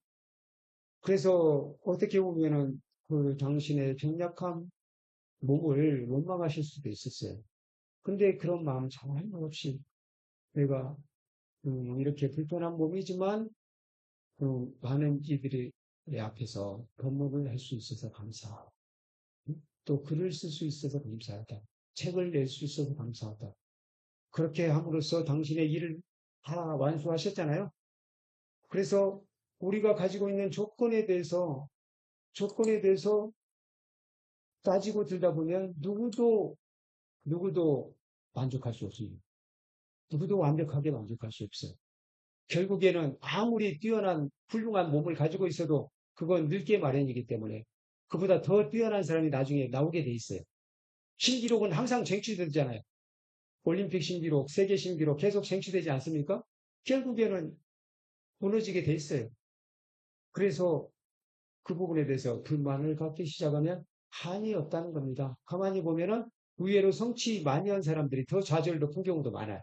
그래서 어떻게 보면은 그 당신의 병약한 몸을 원망하실 수도 있었어요. 근데 그런 마음 전혀 없이 내가 이렇게 불편한 몸이지만 많은 이들의 앞에서 법문을 할 수 있어서 감사하고 또 글을 쓸 수 있어서 감사하다. 책을 낼 수 있어서 감사하다. 그렇게 함으로써 당신의 일을 다 완수하셨잖아요. 그래서 우리가 가지고 있는 조건에 대해서 따지고 들다 보면 누구도 만족할 수 없습니다. 누구도 완벽하게 만족할 수 없어요. 결국에는 아무리 뛰어난 훌륭한 몸을 가지고 있어도 그건 늙게 마련이기 때문에 그보다 더 뛰어난 사람이 나중에 나오게 돼 있어요. 신기록은 항상 쟁취되잖아요. 올림픽 신기록, 세계 신기록 계속 쟁취되지 않습니까? 결국에는 무너지게 돼 있어요. 그래서 그 부분에 대해서 불만을 갖기 시작하면 한이 없다는 겁니다. 가만히 보면은 의외로 성취 많이 한 사람들이 더 좌절 높은 경우도 많아요.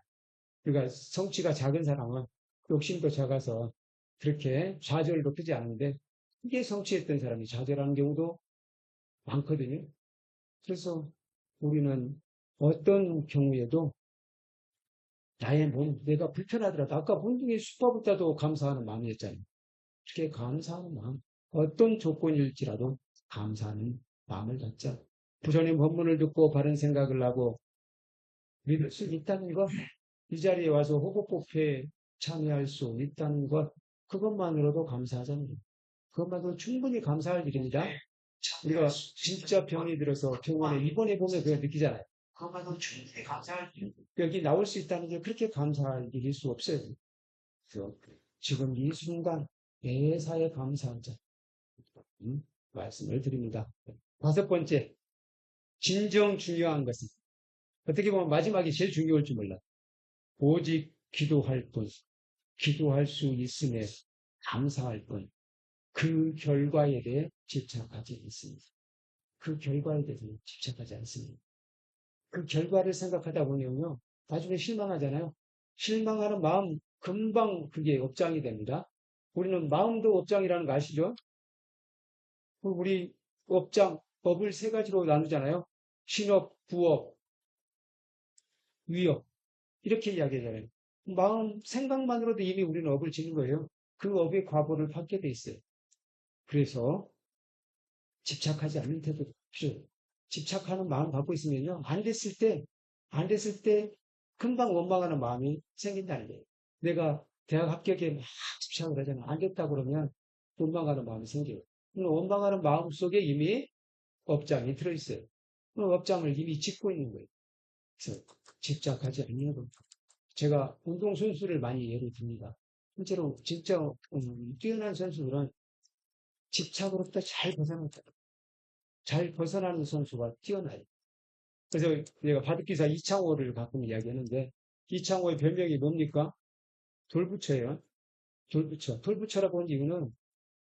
그러니까 성취가 작은 사람은 욕심도 작아서 그렇게 좌절을 높이지 않는데 크게 성취했던 사람이 좌절하는 경우도 많거든요. 그래서 우리는 어떤 경우에도 나의 몸, 내가 불편하더라도 아까 본중의 수법보다도 감사하는 마음이었잖아요. 이렇게 감사하는 마음, 어떤 조건일지라도 감사하는 마음을 갖자. 부처님 법문을 듣고 바른 생각을 하고 믿을 수 있다는 것, 이 자리에 와서 호곡법회에 참여할 수 있다는 것, 그것만으로도 감사하잖아요. 그것만으로 충분히 감사할 일입니다. 우리가 진짜 병이 들어서 병원에 입원해 보면 그걸 느끼잖아요. 그것만으로 충분히 감사할 일. 여기 나올 수 있다는 게 그렇게 감사할 일일 수 없어요. 그래서 지금 이 순간 매사에 감사하자. 말씀을 드립니다. 다섯 번째, 진정 중요한 것은 어떻게 보면 마지막이 제일 중요할 줄 몰라. 오직 기도할 뿐, 기도할 수 있음에 감사할 뿐, 그 결과에 대해 집착하지 않습니다. 그 결과에 대해서 집착하지 않습니다. 그 결과를 생각하다 보면요, 나중에 실망하잖아요. 실망하는 마음 금방 그게 업장이 됩니다. 우리는 마음도 업장이라는 거 아시죠? 우리 업장, 업을 세 가지로 나누잖아요. 신업, 부업, 위업. 이렇게 이야기하잖아요. 마음, 생각만으로도 이미 우리는 업을 지는 거예요. 그 업의 과보를 받게 돼 있어요. 그래서 집착하지 않는 태도 필요해요. 집착하는 마음 갖고 있으면요. 안 됐을 때 금방 원망하는 마음이 생긴다는 거예요. 내가 대학 합격에 막 집착을 하잖아. 안 됐다 그러면 원망하는 마음이 생겨요. 원망하는 마음 속에 이미 업장이 들어있어요. 그 업장을 이미 짓고 있는 거예요. 그래서 집착하지 않는 겁니다. 제가 운동선수를 많이 예를 듭니다. 실제로 진짜 뛰어난 선수들은 집착으로부터 잘 벗어나는 선수가 뛰어나요. 그래서 내가 바둑기사 이창호를 가끔 이야기하는데 이창호의 별명이 뭡니까? 돌부처예요. 돌부처. 돌부처라고 한 이유는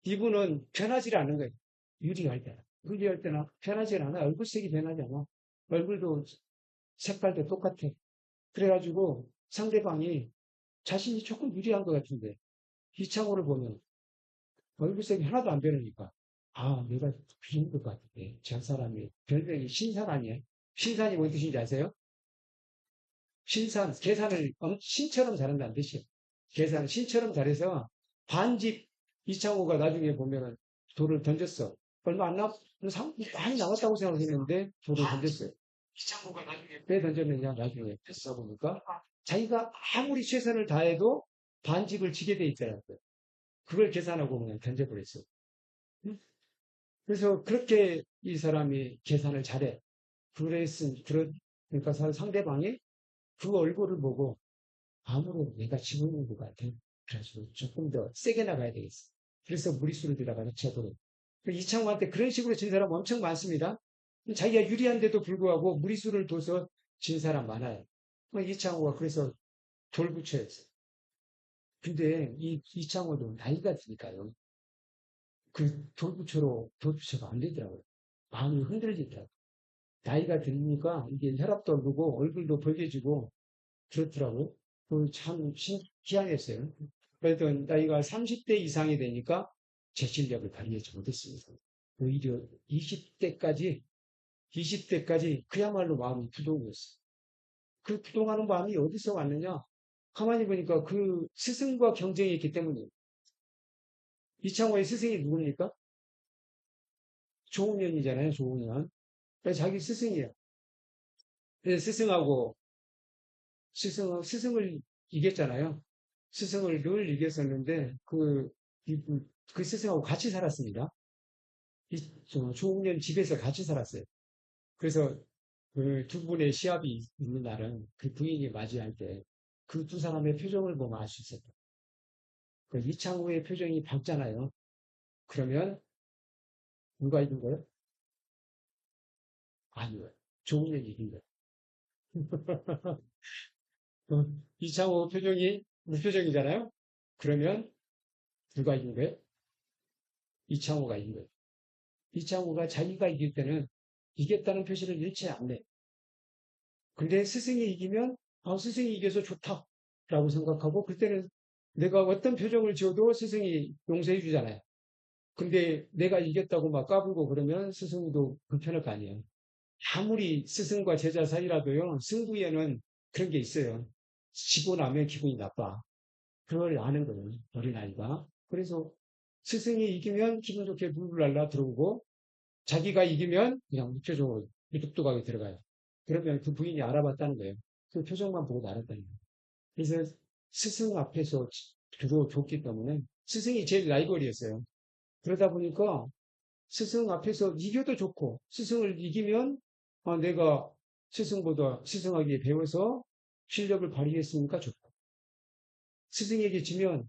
이분은 변하지 않는 거예요. 유리할 때나. 유리할 때나 변하지 않아. 얼굴색이 변하지 않아. 얼굴도 색깔도 똑같아. 그래가지고 상대방이 자신이 조금 유리한 것 같은데 이창호를 보면 얼굴색이 하나도 안 변하니까 내가 비린 것 같은데 저 사람이 별명이 신산 아니에요? 신산이 뭔 뜻인지 아세요? 신산, 계산을 신처럼 잘한다는 뜻이에요. 계산을 신처럼 잘해서 반집 이창호가 나중에 보면은 돌을 던졌어. 얼마 안 많이 남았다고 생각했는데 돌을 던졌어요. 이창호가 나중에 왜 던졌느냐 나중에 펴서 보니까 자기가 아무리 최선을 다해도 반집을 지게 돼 있더라고요. 그걸 계산하고 그냥 던져버렸어요. 그래서 그렇게 이 사람이 계산을 잘해. 그러니까 상대방이 그 얼굴을 보고 아무래도 내가 지고 있는 것 같아. 그래서 조금 더 세게 나가야 되겠어. 그래서 무리수를 들어가서 쳐도. 이창호한테 그런 식으로 진 사람 엄청 많습니다. 자기가 유리한데도 불구하고 무리수를 둬서 진 사람 많아요. 이창호가 그래서 돌부처였어요. 근데 이창호도 나이가 드니까요. 그 돌부처가 안 되더라고요. 마음이 흔들리더라고요. 나이가 드니까 이게 혈압도 오르고 얼굴도 벌개지고 그렇더라고요. 참 희한했어요. 그래도 나이가 30대 이상이 되니까 제 실력을 발휘하지 못했습니다. 오히려 20대까지 그야말로 마음이 부동이었어요. 그 부동하는 마음이 어디서 왔느냐? 가만히 보니까 그 스승과 경쟁했기 때문이에요. 이창호의 스승이 누굽니까? 조훈현이잖아요, 조훈현. 자기 스승이에요. 그래서 스승을 이겼잖아요. 스승을 늘 이겼었는데, 그 스승하고 같이 살았습니다. 조훈현 집에서 같이 살았어요. 그래서 그 두 분의 시합이 있는 날은 그 부인이 맞이할 때 그 두 사람의 표정을 보면 알 수 있었다. 그 이창호의 표정이 밝잖아요. 그러면 누가 이긴 거예요? 아니요. 조훈현이 이긴 거예요. 이창호 표정이 무표정이잖아요. 그러면 누가 이긴 거예요? 이창호가 이긴 거예요. 이창호가 자기가 이길 때는 이겼다는 표시를 일체 안 내. 근데 스승이 이기면 스승이 이겨서 좋다라고 생각하고 그때는 내가 어떤 표정을 지어도 스승이 용서해 주잖아요. 근데 내가 이겼다고 막 까불고 그러면 스승도 불편할 거 아니에요. 아무리 스승과 제자 사이라도요, 승부에는 그런 게 있어요. 지고 나면 기분이 나빠. 그걸 아는 거예요, 어린아이가. 그래서 스승이 이기면 기분 좋게 룰랄라 들어오고, 자기가 이기면 그냥 무표정으로 무뚝뚝하게 들어가요. 그러면 그 부인이 알아봤다는 거예요. 그 표정만 보고 알았다는 거예요. 그래서 스승 앞에서 주로 줬기 때문에 스승이 제일 라이벌이었어요. 그러다 보니까 스승 앞에서 이겨도 좋고 스승을 이기면 내가 스승보다 스승에게 배워서 실력을 발휘했으니까 좋고 스승에게 지면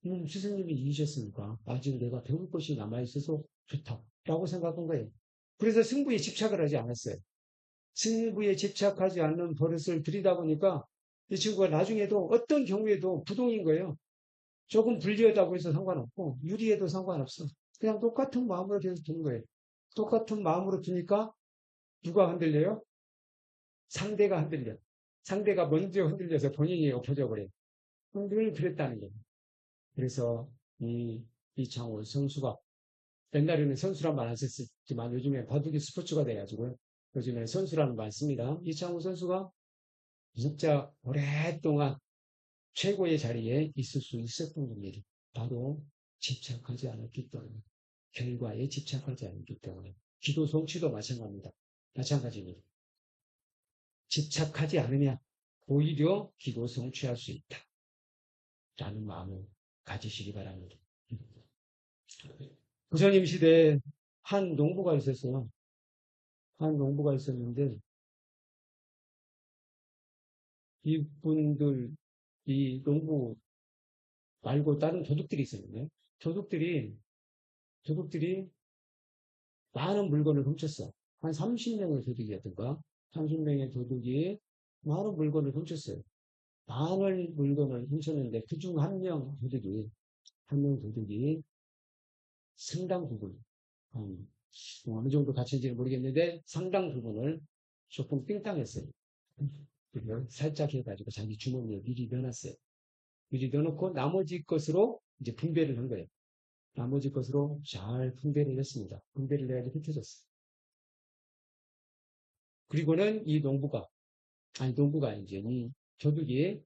스승님이 이기셨으니까 아직 내가 배울 것이 남아있어서 좋다라고 생각한 거예요. 그래서 승부에 집착을 하지 않았어요. 승부에 집착하지 않는 버릇을 들이다 보니까 이 친구가 나중에도 어떤 경우에도 부동인 거예요. 조금 불리하다고 해서 상관없고 유리해도 상관없어. 그냥 똑같은 마음으로 계속 두는 거예요. 똑같은 마음으로 두니까 누가 흔들려요? 상대가 흔들려. 상대가 먼저 흔들려서 본인이 엎어져 버려요. 늘 그랬다는 거예요. 그래서 이창호 선수가 옛날에는 선수란 말 안 썼지만 요즘에 바둑이 스포츠가 돼가지고 요즘에 선수라는 말 씁니다. 이창호 선수가 진짜 오랫동안 최고의 자리에 있을 수 있었던 겁니다. 바로 집착하지 않았기 때문에, 결과에 집착하지 않았기 때문에. 기도 성취도 마찬가지입니다. 집착하지 않으면 오히려 기도 성취할 수 있다. 라는 마음을 가지시기 바랍니다. 부처님 시대에 한 농부가 있었어요. 한 농부가 있었는데 이분들, 이 농부 말고 다른 도둑들이 있었는데 도둑들이 많은 물건을 훔쳤어. 한 30명의 도둑이었던가? 30명의 도둑이 많은 물건을 훔쳤어요. 많은 물건을 훔쳤는데 그중 한 명 도둑이 상당 부분, 어느 정도 가치인지는 모르겠는데 상당 부분을 조금 삥땅했어요. 그걸 살짝 해가지고 자기 주머니에 미리 넣어놨어요. 미리 넣어놓고 나머지 것으로 이제 분배를 한 거예요. 나머지 것으로 잘 분배를 했습니다. 분배를 해야지 흩어졌어요. 그리고는 농부가 이제 이 도둑이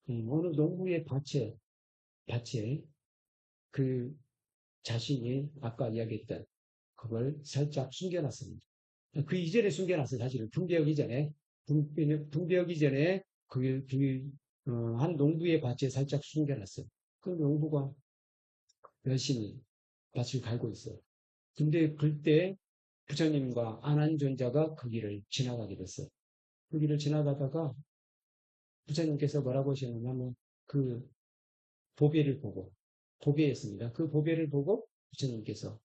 어느 농부의 밭에 그 자신이 아까 이야기했던 그걸 살짝 숨겨놨습니다. 그 이전에 숨겨놨어요. 사실은 분배하기 전에 한 농부의 밭에 살짝 숨겨놨어요. 그 농부가 열심히 밭을 갈고 있어요. 근데 그때 부처님과 안한존자가 그 길을 지나가게 됐어요. 그 길을 지나가다가 부처님께서 뭐라고 하셨냐면 그 보배였습니다. 그 보배를 보고 부처님께서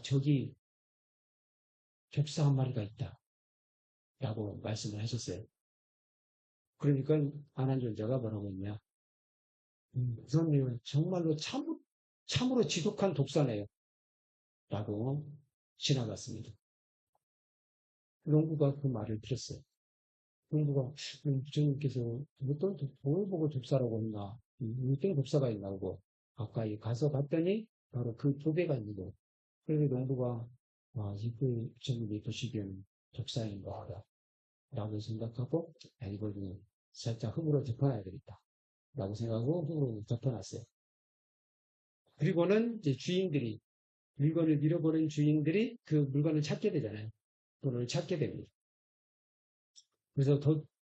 저기 격사 한 마리가 있다 라고 말씀을 하셨어요. 그러니까 안한존자가 뭐라고 했냐, 부처님은 정말로 참으로 지독한 독사네요 라고 지나갔습니다. 농부가 그 말을 들었어요. 농부가 부처님께서 뭘 보고 독사라고 했나, 어떤 독사가 있나고 가까이 가서 봤더니 바로 그 보배가 있는 거예요. 그래서 농부가 이걸 부처님이 보시기에는 독사인가 하다 라고 생각하고 이걸 살짝 흙으로 덮어놔야 되겠다 라고 생각하고 흙으로 덮어놨어요. 그리고는 이제 물건을 잃어버린 주인들이 그 물건을 찾게 되잖아요. 돈을 찾게 됩니다.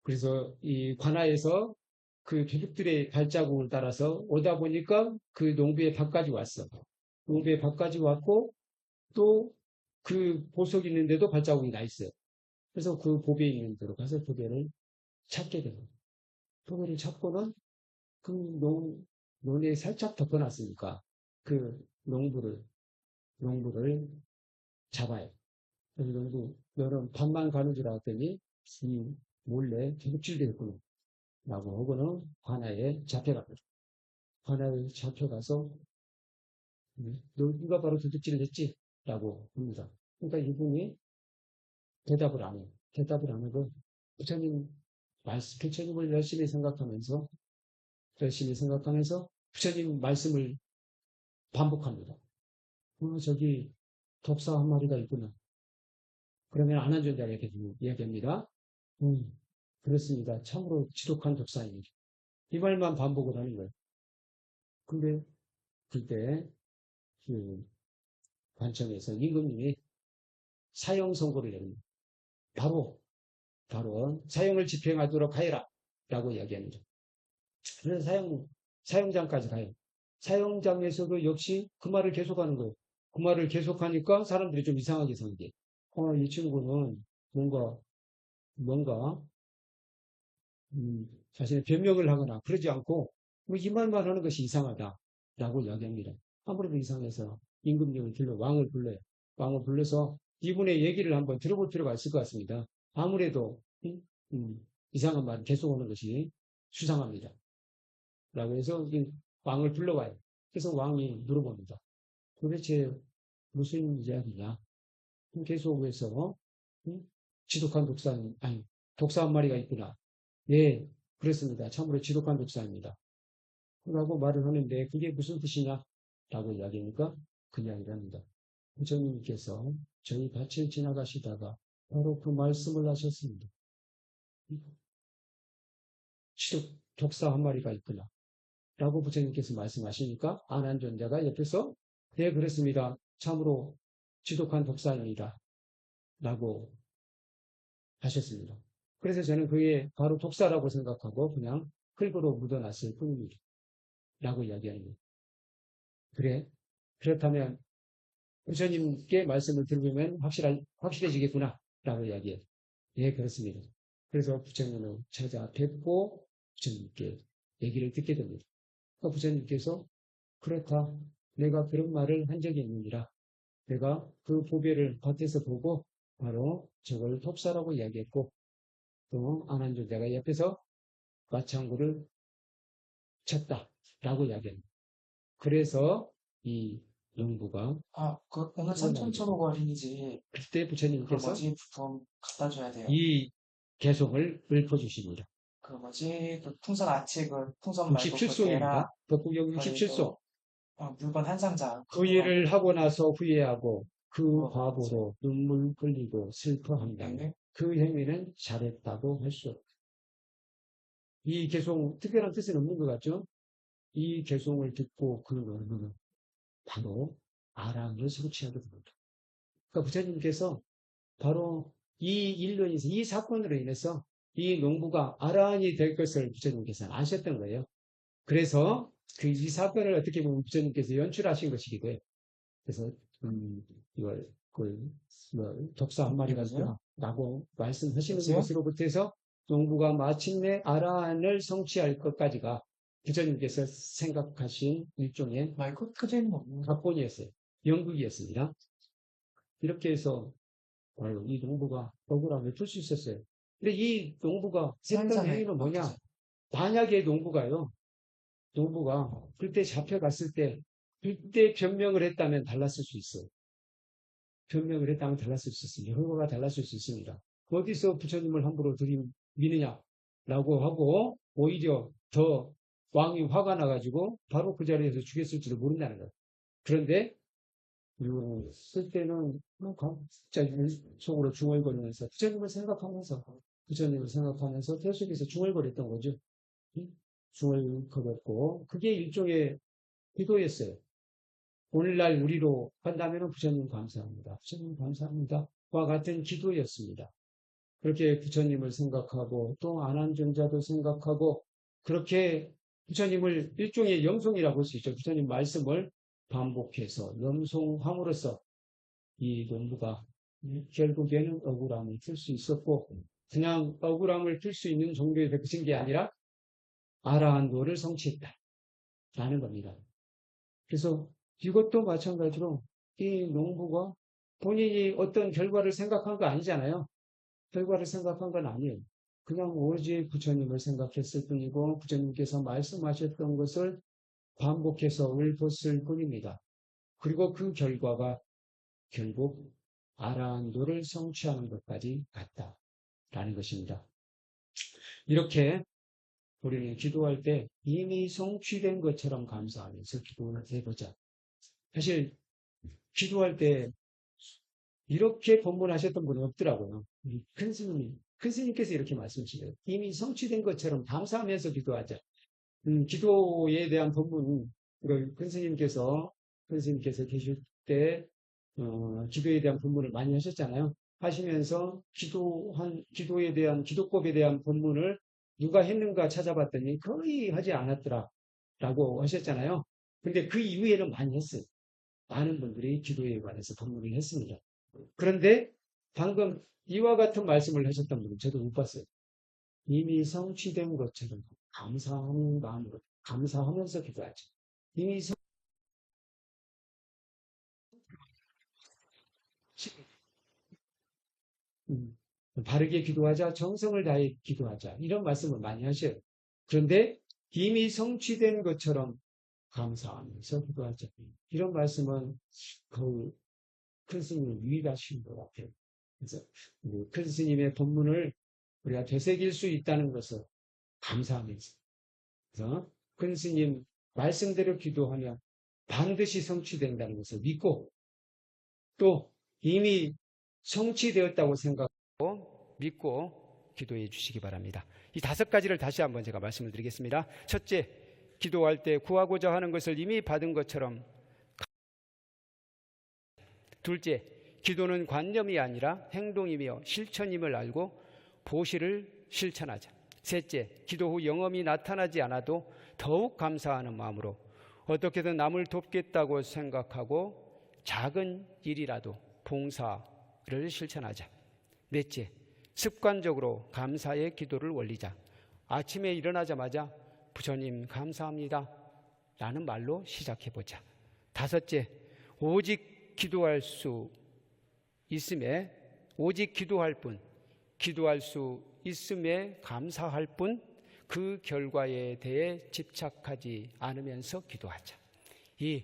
그래서 이 관아에서 그 도둑들의 발자국을 따라서 오다 보니까 그 농부의 밭까지 왔어. 농부의 밭까지 왔고 또 그 보석이 있는데도 발자국이 나 있어요. 그래서 그 보배 있는 데로 가서 보배를 찾게 됩니다. 보배를 찾고는 그 논에 살짝 덮어놨으니까 그 농부를 잡아요. 그래서 너는 밤만 가는 줄 알았더니 몰래 도둑질됐구나 라고 하고는 관아에 잡혀갑니다. 관아에 잡혀가서 누가 바로 도둑질을 했지? 라고 합니다. 그러니까 이분이 대답을 안 해요. 대답을 안 하고 부처님을 열심히 생각하면서 부처님 말씀을 반복합니다. 저기 독사 한 마리가 있구나. 그러면 안한존자가 이렇게 이야기합니다. 그렇습니다. 참으로 지독한 독사입니다. 이 말만 반복을 하는 거예요. 근데 그때 그 관청에서 임금님이 사형 선고를 내립니다. 바로 사형을 집행하도록 하여라 라고 이야기합니다. 그래서 사형장까지 가요. 사형장에서도 역시 그 말을 계속하는 거예요. 그 말을 계속하니까 사람들이 좀 이상하게 생각해요. 이 친구는 뭔가 자신의 변명을 하거나 그러지 않고 이 말만 하는 것이 이상하다라고 이야기합니다. 아무래도 이상해서 임금님을 왕을 불러요. 왕을 불러서 이분의 얘기를 한번 들어볼 필요가 있을 것 같습니다. 아무래도 이상한 말이 계속 오는 것이 수상합니다. 라고 해서 왕을 불러와요. 그래서 왕이 물어봅니다. 도대체 무슨 이야기냐? 계속해서 지독한 독사님, 아니 독사 한 마리가 있구나. 네, 그렇습니다. 참으로 지독한 독사입니다. 라고 말을 하는데 그게 무슨 뜻이냐? 라고 이야기하니까 그 이야기를 합니다. 부처님께서 저희 밭을 지나가시다가 바로 그 말씀을 하셨습니다. 독사 한 마리가 있구나. 라고 부처님께서 말씀하시니까 안한존자가 옆에서 네, 그렇습니다. 참으로 지독한 독사입니다. 라고 하셨습니다. 그래서 저는 그게 바로 독사라고 생각하고 그냥 흙으로 묻어놨을 뿐입니다. 라고 이야기합니다. 그래? 그렇다면 부처님께 말씀을 들으면 확실해지겠구나. 라고 이야기해요. 예, 그렇습니다. 그래서 부처님을 찾아뵙고 부처님께 얘기를 듣게 됩니다. 그러니까 부처님께서 그렇다. 내가 그런 말을 한 적이 있느니라. 내가 그 보배를 겉에서 보고 바로 저걸 독사라고 이야기했고 또 안한존자가 옆에서 마창구를 쳤다. 라고 이야기합니다. 그래서 이 농부가 그 오늘 3,100원이지. 그때 그 부처님께서 뭐지 부품 갖다 줘야 돼요. 이 개송을 읊어주십니다. 그 뭐지 그 풍선 아치 그 풍선 말고 그 67송입니다. 대라 법구경 67송. 물건 한 상자. 그 일을 하고 나서 후회하고 그 어, 과보로 눈물 흘리고 슬퍼한다. 네. 그 행위는 잘했다고 할 수 없다. 이 개송 특별한 뜻은 없는 것 같죠? 이 개송을 듣고 그 논문은 바로 아랑을 성취하게 됩니다. 그러니까 부처님께서 바로 이 일로 인해서 이 사건으로 인해서 이 농부가 아란이 될 것을 부처님께서 아셨던 거예요. 그래서 그 이 사건을 어떻게 보면 부처님께서 연출하신 것이기도 해요. 그래서 이걸 독사 한 마리가 있구나라고 말씀하시는 그치? 것으로부터 해서 농부가 마침내 아란을 성취할 것까지가 부처님께서 생각하신 일종의 마이크 켜져 있는 거 없는 거. 각본이었어요. 연극이었습니다. 이렇게 해서 바로 이 농부가 억울함을 풀 수 있었어요. 근데 이 농부가 했던 행위는 뭐냐? 만약에 농부가 그때 잡혀갔을 때 그때 변명을 했다면 달랐을 수 있어요. 변명을 했다면 달랐을 수 있습니다. 결과가 달랐을 수 있습니다. 어디서 부처님을 함부로 들이미느냐라고 하고 오히려 더 왕이 화가 나가지고 바로 그 자리에서 죽였을지도 모른다는 거예요. 그런데 쓸 때는 진짜 속으로 중얼거리면서 부처님을 생각하면서 계속해서 중얼거렸던 거죠. 중얼거렸고 그게 일종의 기도였어요. 오늘날 우리로 한다면 부처님 감사합니다. 부처님 감사합니다. 와 같은 기도였습니다. 그렇게 부처님을 생각하고 또 안한존자도 생각하고 그렇게 부처님을 일종의 염송이라고 볼 수 있죠. 부처님 말씀을 반복해서 염송함으로써 이 농부가 결국에는 억울함을 풀 수 있었고 그냥 억울함을 풀 수 있는 정도에 그친 게 아니라 아라한도를 성취했다라는 겁니다. 그래서 이것도 마찬가지로 이 농부가 본인이 어떤 결과를 생각한 거 아니잖아요. 결과를 생각한 건 아니에요. 그냥 오직 부처님을 생각했을 뿐이고 부처님께서 말씀하셨던 것을 반복해서 읊었을 뿐입니다. 그리고 그 결과가 결국 아라한도를 성취하는 것까지 갔다라는 것입니다. 이렇게 우리는 기도할 때 이미 성취된 것처럼 감사하면서 기도를 해보자. 사실 기도할 때 이렇게 법문하셨던 분은 없더라고요. 큰 스님께서 이렇게 말씀하시네요. 이미 성취된 것처럼 감사하면서 기도하자. 기도에 대한 법문, 큰 스님께서 계실 때 기도에 대한 법문을 많이 하셨잖아요. 하시면서 기도에 대한 기도법에 대한 법문을 누가 했는가 찾아봤더니 거의 하지 않았더라라고 하셨잖아요. 근데 그 이후에는 많이 했어요. 많은 분들이 기도에 관해서 법문을 했습니다. 그런데 방금 이와 같은 말씀을 하셨던 분은 저도 못 봤어요. 이미 성취된 것처럼 감사하는 마음으로 감사하면서 기도하죠. 이미 바르게 기도하자, 정성을 다해 기도하자 이런 말씀을 많이 하셔요. 그런데 이미 성취된 것처럼 감사하면서 기도하자 이런 말씀은 큰 스님이 유일하신 것 같아요. 그래서 큰 스님의 본문을 우리가 되새길 수 있다는 것을 감사하면서 그래서 큰 스님 말씀대로 기도하면 반드시 성취된다는 것을 믿고 또 이미 성취되었다고 생각하고 믿고 기도해 주시기 바랍니다. 이 5가지를 다시 한번 제가 말씀을 드리겠습니다. 첫째, 기도할 때 구하고자 하는 것을 이미 받은 것처럼. 둘째, 기도는 관념이 아니라 행동이며 실천임을 알고 보시를 실천하자. 셋째, 기도 후 영험이 나타나지 않아도 더욱 감사하는 마음으로 어떻게든 남을 돕겠다고 생각하고 작은 일이라도 봉사를 실천하자. 넷째, 습관적으로 감사의 기도를 올리자. 아침에 일어나자마자 부처님 감사합니다 라는 말로 시작해보자. 다섯째, 오직 기도할 수 있음에 오직 기도할 뿐, 기도할 수 있음에 감사할 뿐, 그 결과에 대해 집착하지 않으면서 기도하자. 이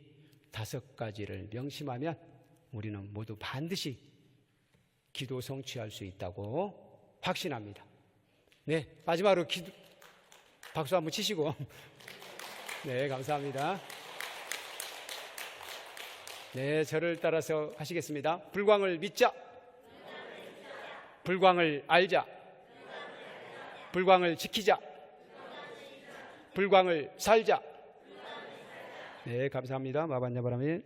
5가지를 명심하면 우리는 모두 반드시 기도 성취할 수 있다고 확신합니다. 네, 마지막으로 박수 한번 치시고. 네, 감사합니다. 네, 저를 따라서 하시겠습니다. 불광을 믿자. 불광을 알자. 불광을 지키자. 불광을 살자. 네, 감사합니다. 마반야바라미.